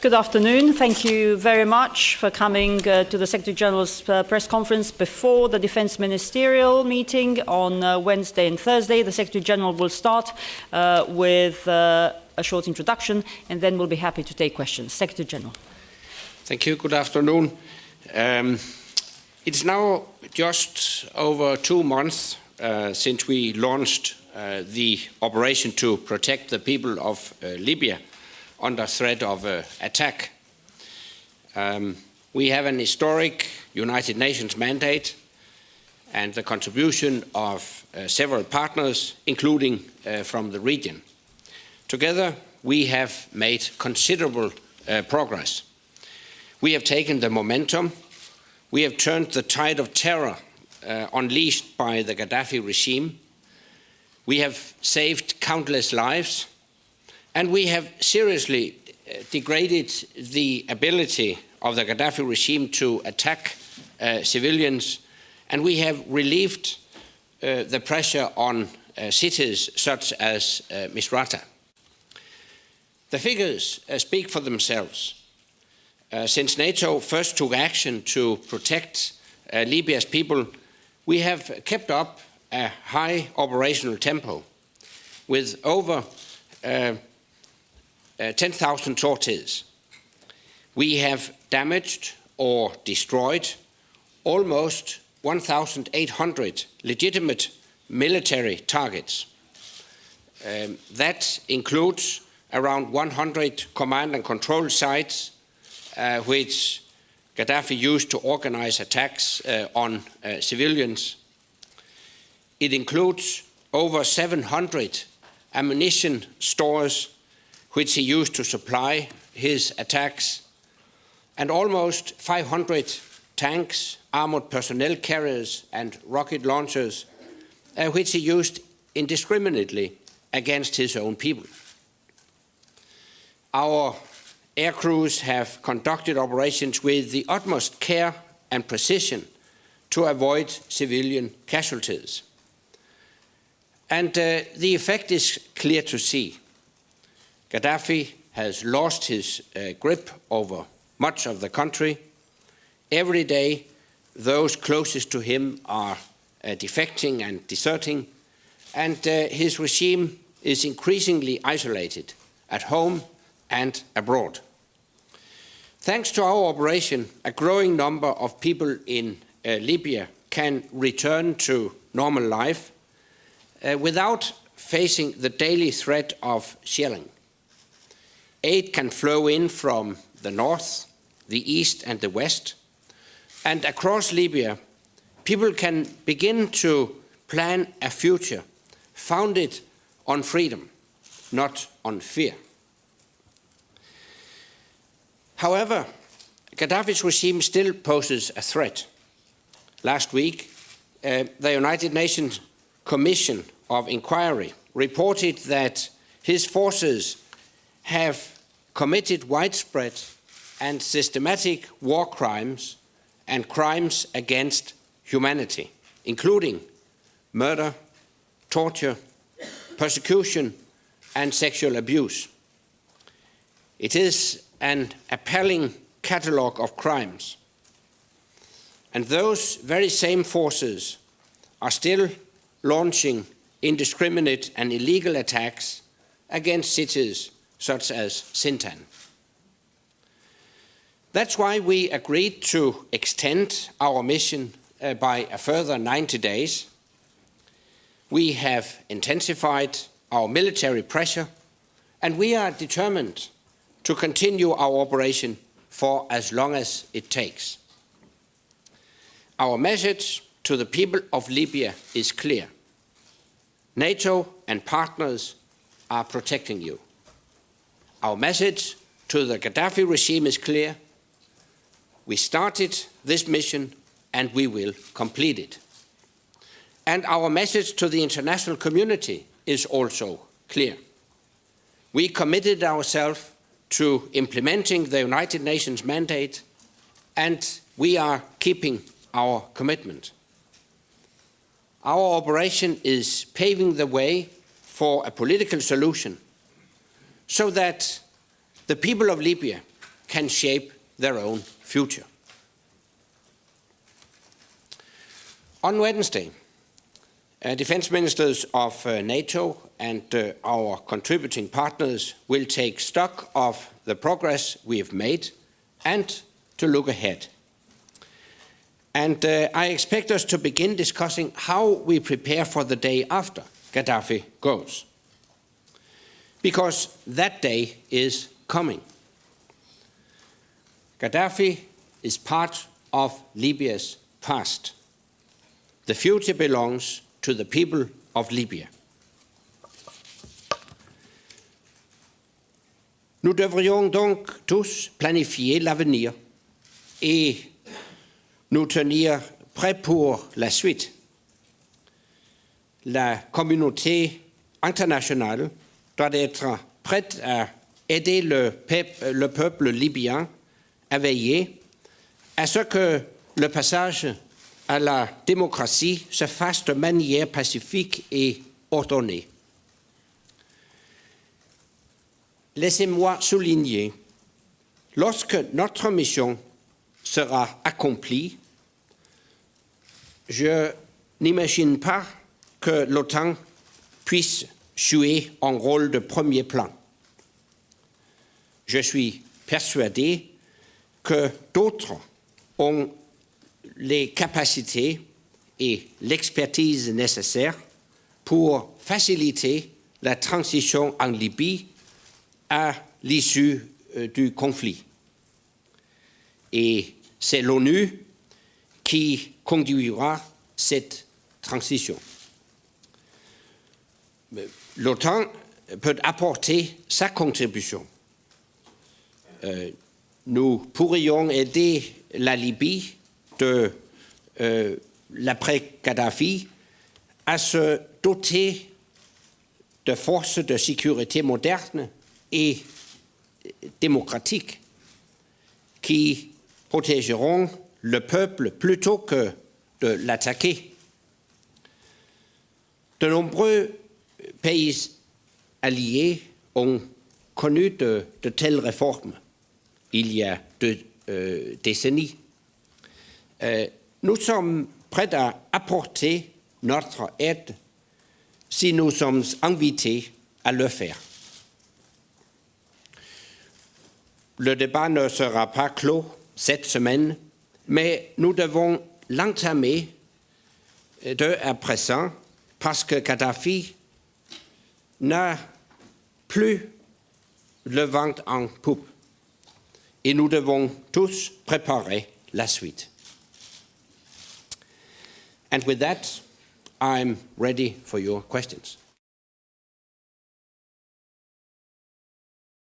Good afternoon. Thank you very much for coming to the Secretary General's press conference before the Defence Ministerial meeting on Wednesday and Thursday. The Secretary General will start with a short introduction, and then we'll be happy to take questions. Secretary General. Thank you. Good afternoon. It's now just over 2 months since we launched the operation to protect the people of Libya under threat of attack. We have an historic United Nations mandate and the contribution of several partners, including from the region. Together, we have made considerable progress. We have taken the momentum. We have turned the tide of terror unleashed by the Gaddafi regime. We have saved countless lives. And we have seriously degraded the ability of the Gaddafi regime to attack civilians, and we have relieved the pressure on cities such as Misrata. The figures speak for themselves. Since NATO first took action to protect Libya's people, we have kept up a high operational tempo with over 10,000 sorties. We have damaged or destroyed almost 1,800 legitimate military targets. That includes around 100 command and control sites which Gaddafi used to organize attacks on civilians. It includes over 700 ammunition stores which he used to supply his attacks, and almost 500 tanks, armored personnel carriers, and rocket launchers, which he used indiscriminately against his own people. Our air crews have conducted operations with the utmost care and precision to avoid civilian casualties. And the effect is clear to see. Gaddafi has lost his grip over much of the country. Every day, those closest to him are defecting and deserting, and his regime is increasingly isolated at home and abroad. Thanks to our operation, a growing number of people in Libya can return to normal life without facing the daily threat of shelling. Aid can flow in from the north, the east, and the west. And across Libya, people can begin to plan a future founded on freedom, not on fear. However, Gaddafi's regime still poses a threat. Last week, the United Nations Commission of Inquiry reported that his forces have committed widespread and systematic war crimes and crimes against humanity, including murder, torture, persecution, and sexual abuse. It is an appalling catalogue of crimes. And those very same forces are still launching indiscriminate and illegal attacks against cities such as Sintan. That's why we agreed to extend our mission by a further 90 days. We have intensified our military pressure, and we are determined to continue our operation for as long as it takes. Our message to the people of Libya is clear. NATO and partners are protecting you. Our message to the Gaddafi regime is clear. We started this mission and we will complete it. And our message to the international community is also clear. We committed ourselves to implementing the United Nations mandate, and we are keeping our commitment. Our operation is paving the way for a political solution so that the people of Libya can shape their own future. On Wednesday, defense ministers of NATO and our contributing partners will take stock of the progress we have made and to look ahead. And I expect us to begin discussing how we prepare for the day after Gaddafi goes. Because that day is coming. Gaddafi is part of Libya's past. The future belongs to the people of Libya. Nous devrions donc tous planifier l'avenir et nous tenir prêts pour la suite. La communauté internationale doit être prête à aider le peuple libyen à veiller à ce que le passage à la démocratie se fasse de manière pacifique et ordonnée. Laissez-moi souligner, lorsque notre mission sera accomplie, je n'imagine pas que l'OTAN puisse jouer un rôle de premier plan. Je suis persuadé que d'autres ont les capacités et l'expertise nécessaires pour faciliter la transition en Libye à l'issue du conflit. Et c'est l'ONU qui conduira cette transition. L'OTAN peut apporter sa contribution. Nous pourrions aider la Libye de l'après-Kadhafi à se doter de forces de sécurité modernes et démocratiques qui protégeront le peuple plutôt que de l'attaquer. De nombreux pays alliés ont connu de telles réformes il y a 2 décennies. Nous sommes prêts à apporter notre aide si nous sommes invités à le faire. Le débat ne sera pas clos cette semaine, mais nous devons l'entamer à présent parce que Kadhafi n'a plus le vent en poupe et nous devons tous préparer la suite. And with that, I'm ready for your questions.